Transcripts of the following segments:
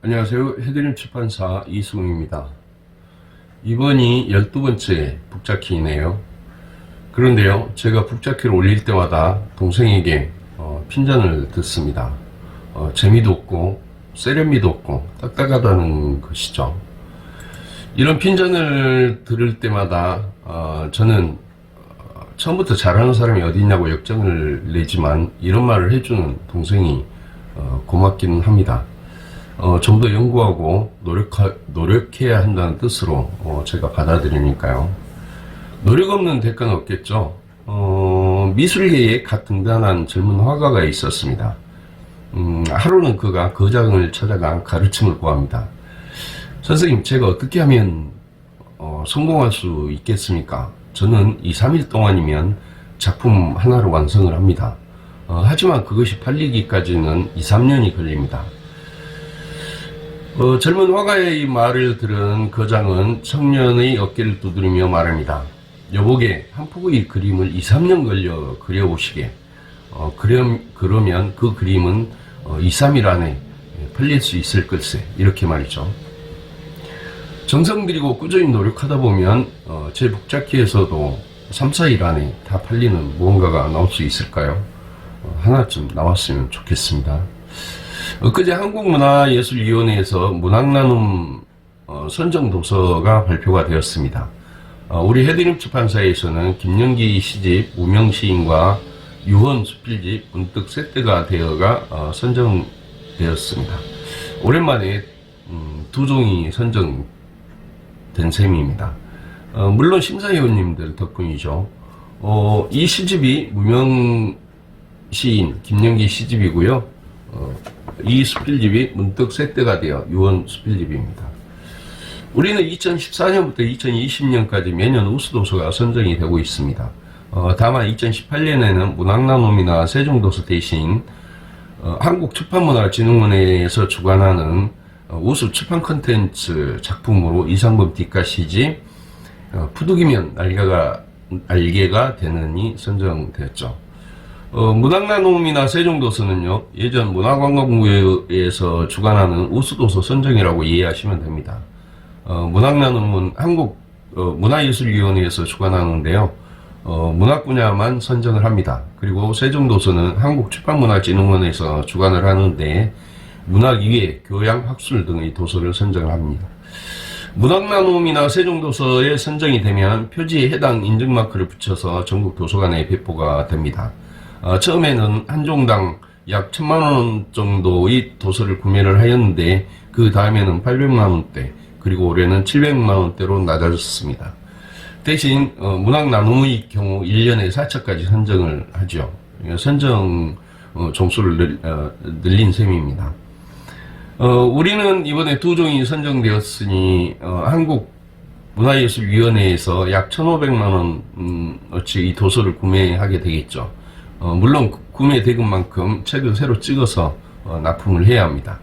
안녕하세요. 해드림 출판사 이수웅입니다. 이번이 12번째 북잡기이네요. 그런데요, 제가 북잡기를 올릴 때마다 동생에게 핀잔을 듣습니다. 재미도 없고 세련미도 없고 딱딱하다는 것이죠. 이런 핀잔을 들을 때마다 저는 처음부터 잘하는 사람이 어디 있냐고 역정을 내지만 이런 말을 해주는 동생이 고맙기는 합니다. 좀 더 연구하고 노력해야 한다는 뜻으로 제가 받아들이니까요. 노력 없는 대가는 없겠죠. 미술계에 갓 등단한 젊은 화가가 있었습니다. 하루는 그가 거장을 찾아가 가르침을 구합니다. 선생님, 제가 어떻게 하면 성공할 수 있겠습니까? 저는 2, 3일 동안이면 작품 하나를 완성을 합니다. 하지만 그것이 팔리기까지는 2, 3년이 걸립니다. 젊은 화가의 말을 들은 거장은 청년의 어깨를 두드리며 말합니다. 여보게 한 폭의 그림을 2, 3년 걸려 그려오시게. 그러면 그 그림은 2, 3일 안에 팔릴 수 있을 걸세. 이렇게 말이죠. 정성 들이고 꾸준히 노력하다 보면 제 북잡기에서도 3, 4일 안에 다 팔리는 무언가가 나올 수 있을까요? 하나쯤 나왔으면 좋겠습니다. 엊그제 한국문화예술위원회에서 문학나눔 선정도서가 발표가 되었습니다. 우리 해드림 출판사에서는 김영기 시집 무명시인과 유헌 수필집 문득 쇳때가 되어가 선정되었습니다. 오랜만에 두 종이 선정된 셈입니다. 물론 심사위원님들 덕분이죠. 이 시집이 무명시인 김영기 시집이고요. 이 수필집이 문득 쇳때가 되어 유헌 수필집입니다. 우리는 2014년부터 2020년까지 매년 우수도서가 선정이 되고 있습니다. 다만 2018년에는 문학나눔이나 세종도서 대신 한국출판문화진흥원에서 주관하는 우수 출판 콘텐츠 작품으로 이상범 뒷가 시집 푸득이면 알개가 되느니 선정되었죠. 문학나눔이나 세종도서는요, 예전 문화관광부에서 주관하는 우수도서 선정이라고 이해하시면 됩니다. 문학나눔은 문화예술위원회에서 주관하는데요, 문학 분야만 선정을 합니다. 그리고 세종도서는 한국출판문화진흥원에서 주관을 하는데, 문학 이외, 교양, 학술 등의 도서를 선정을 합니다. 문학나눔이나 세종도서에 선정이 되면 표지에 해당 인증마크를 붙여서 전국 도서관에 배포가 됩니다. 처음에는 한 종당 약 1000만원 정도의 도서를 구매를 하였는데 그 다음에는 800만원대 그리고 올해는 700만원대로 낮아졌습니다. 대신 문학나눔의 경우 1년에 4차까지 선정을 하죠. 선정 종수를 늘린 셈입니다. 우리는 이번에 두 종이 선정되었으니 한국문화예술위원회에서 약 1500만원어치 이 도서를 구매하게 되겠죠. 물론 구매 대금만큼 책을 새로 찍어서 납품을 해야 합니다.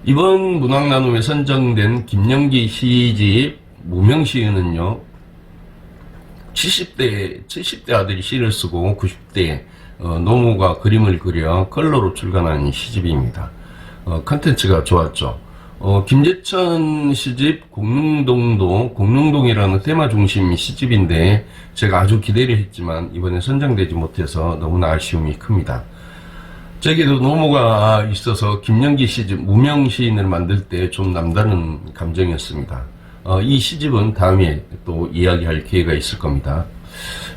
이번 문학나눔에 선정된 김영기 시집 무명시인은요, 70대 아들이 시를 쓰고 90대 노모가 그림을 그려 컬러로 출간한 시집입니다. 컨텐츠가 좋았죠. 김재천 시집 공릉동도 공릉동이라는 테마 중심 시집인데 제가 아주 기대를 했지만 이번에 선정되지 못해서 너무나 아쉬움이 큽니다. 저에게도 노모가 있어서 김영기 시집 무명시인을 만들 때 좀 남다른 감정이었습니다. 이 시집은 다음에 또 이야기할 기회가 있을 겁니다.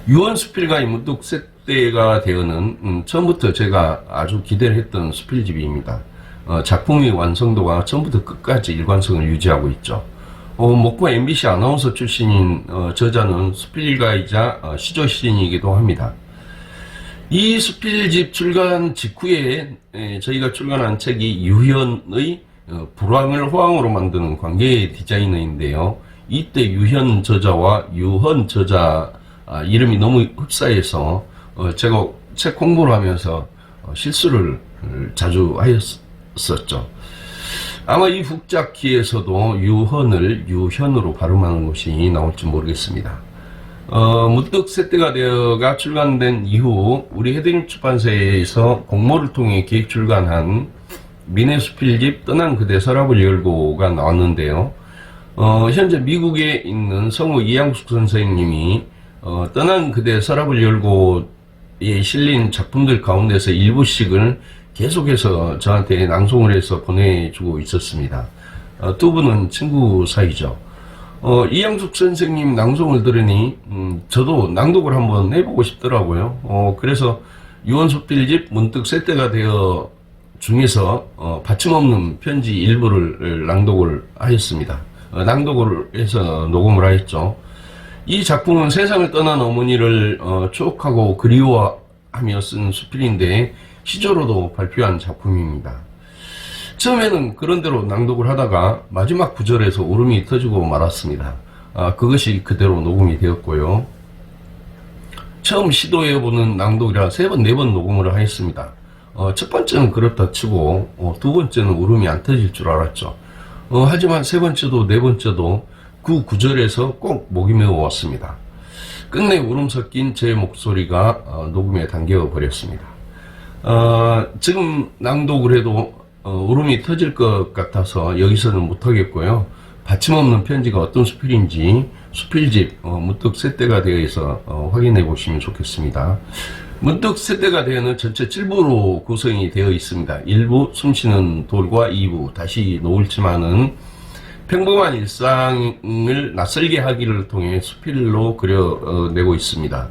유헌 수필가의 문득 쇳때가 되어는 처음부터 제가 아주 기대를 했던 수필집입니다. 작품의 완성도가 처음부터 끝까지 일관성을 유지하고 있죠. 목포 MBC 아나운서 출신인 저자는 수필가이자 시조시인이기도 합니다. 이 수필집 출간 직후에 저희가 출간한 책이 유현의 불황을 호황으로 만드는 관계 디자이너인데요. 이때 유현 저자와 유헌 저자 이름이 너무 흡사해서 제가 책 공부를 하면서 실수를 자주 하였었죠. 아마 이 북잡기에서도 유헌을 유현으로 발음하는 것이 나올지 모르겠습니다. 문득 쇳때가 되어가 출간된 이후 우리 해드림 출판사에서 공모를 통해 기획 출간한 민의 수필집 떠난 그대 서랍을 열고가 나왔는데요. 현재 미국에 있는 성우 이양숙 선생님이 떠난 그대 서랍을 열고에 실린 작품들 가운데서 일부씩을 계속해서 저한테 낭송을 해서 보내주고 있었습니다. 두 분은 친구 사이죠. 이양숙 선생님 낭송을 들으니 저도 낭독을 한번 해보고 싶더라고요. 그래서 유언수필집 문득 새 때가 되어 중에서 받침없는 편지 일부를 낭독을 하였습니다. 낭독을 해서 녹음을 하였죠. 이 작품은 세상을 떠난 어머니를 추억하고 그리워하며 쓴 수필인데 시조로도 발표한 작품입니다. 처음에는 그런대로 낭독을 하다가 마지막 구절에서 울음이 터지고 말았습니다. 그것이 그대로 녹음이 되었고요. 처음 시도해보는 낭독이라 3번, 4번 녹음을 하였습니다. 첫 번째는 그렇다 치고 두 번째는 울음이 안 터질 줄 알았죠. 하지만 세 번째도 네 번째도 그 구절에서 꼭 목이 메어왔습니다. 끝내 울음 섞인 제 목소리가 녹음에 담겨 버렸습니다. 지금 낭독을 해도 울음이 터질 것 같아서 여기서는 못하겠고요. 받침없는 편지가 어떤 수필인지 수필집 문득 새 때가 되어 있어 확인해 보시면 좋겠습니다. 문득 새 때가 되어는 전체 7부로 구성이 되어 있습니다. 1부 숨쉬는 돌과 2부 다시 노을치마는 평범한 일상을 낯설게 하기를 통해 수필로 그려내고 있습니다.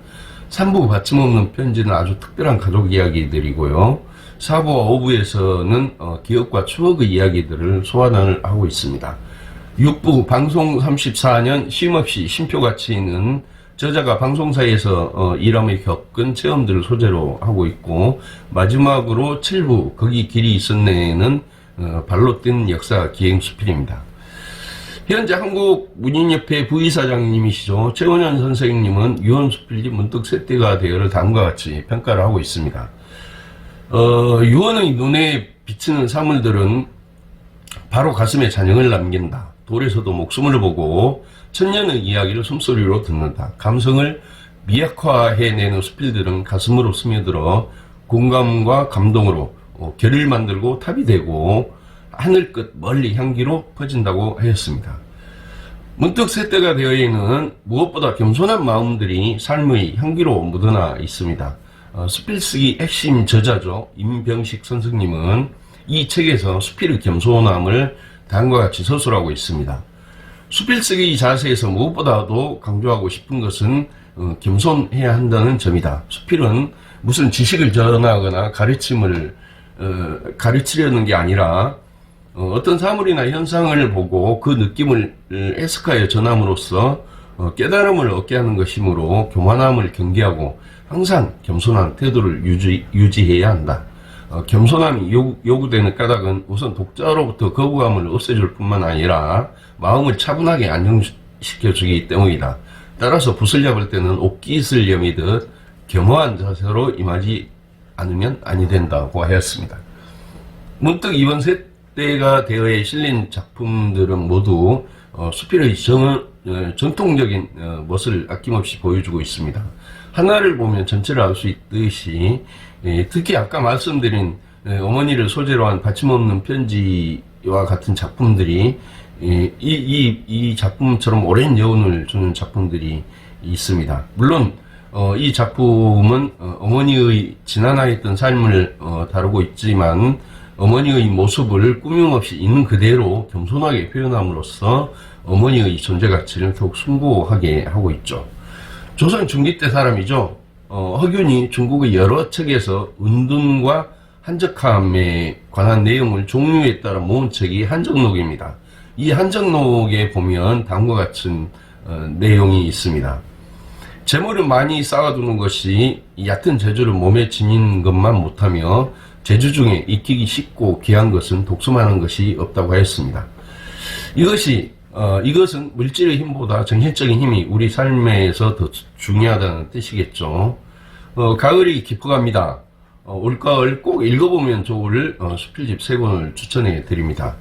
3부 받침없는 편지는 아주 특별한 가족 이야기들이고요. 4부와 5부에서는 기억과 추억의 이야기들을 소환을 하고 있습니다. 6부 방송 34년 쉼없이 쉼표같이 있는 저자가 방송사에서 일하며 겪은 체험들을 소재로 하고 있고, 마지막으로 7부 거기 길이 있었네는 발로 뛴 역사 기행 수필입니다. 현재 한국문인협회 부의사장님이시죠. 최원현 선생님은 유언수필집 문득 새 때가 되어를 다음과 같이 평가를 하고 있습니다. 유언의 눈에 비치는 사물들은 바로 가슴에 잔영을 남긴다. 돌에서도 목숨을 보고 천년의 이야기를 숨소리로 듣는다. 감성을 미약화해내는 수필들은 가슴으로 스며들어 공감과 감동으로 결을 만들고 탑이 되고 하늘 끝 멀리 향기로 퍼진다고 하였습니다. 문득 새 때가 되어 있는 무엇보다 겸손한 마음들이 삶의 향기로 묻어나 있습니다. 수필쓰기 핵심 저자죠. 임병식 선생님은 이 책에서 수필의 겸손함을 다음과 같이 서술하고 있습니다. 수필쓰기 자세에서 무엇보다도 강조하고 싶은 것은 겸손해야 한다는 점이다. 수필은 무슨 지식을 전하거나 가르치려는 게 아니라 어떤 사물이나 현상을 보고 그 느낌을 해석하여 전함으로써 깨달음을 얻게 하는 것이므로 교만함을 경계하고 항상 겸손한 태도를 유지해야 한다. 겸손함이 요구되는 까닭은 우선 독자로부터 거부감을 없애줄 뿐만 아니라 마음을 차분하게 안정시켜주기 때문이다. 따라서 붓을 잡을 때는 옥깃을 여미듯 겸허한 자세로 임하지 않으면 아니 된다고 하였습니다. 문득 이번 새 때가 되어에 실린 작품들은 모두 수필의 전통적인 멋을 아낌없이 보여주고 있습니다. 하나를 보면 전체를 알 수 있듯이 특히 아까 말씀드린 어머니를 소재로 한 받침없는 편지와 같은 작품들이 이 작품처럼 오랜 여운을 주는 작품들이 있습니다. 물론 이 작품은 어머니의 지난하였던 삶을 다루고 있지만 어머니의 모습을 꾸밈없이 있는 그대로 겸손하게 표현함으로써 어머니의 존재 가치를 더욱 숭고하게 하고 있죠. 조선 중기 때 사람이죠. 허균이 중국의 여러 책에서 은둔과 한적함에 관한 내용을 종류에 따라 모은 책이 한적록입니다. 이 한적록에 보면 다음과 같은 내용이 있습니다. 재물을 많이 쌓아두는 것이 얕은 재주를 몸에 지닌 것만 못하며 재주 중에 익히기 쉽고 귀한 것은 독수만한 것이 없다고 하였습니다. 이것은 물질의 힘보다 정신적인 힘이 우리 삶에서 더 중요하다는 뜻이겠죠. 가을이 깊어갑니다. 올가을 꼭 읽어보면 좋을 수필집 3권을 추천해 드립니다.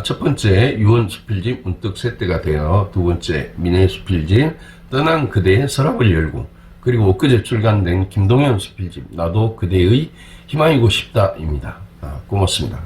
첫 번째 유언 수필집 문득 새 때가 되어, 두 번째 민의 수필집 떠난 그대의 서랍을 열고, 그리고 엊그제 출간된 김동현 수필집 나도 그대의 희망이고 싶다입니다. 고맙습니다.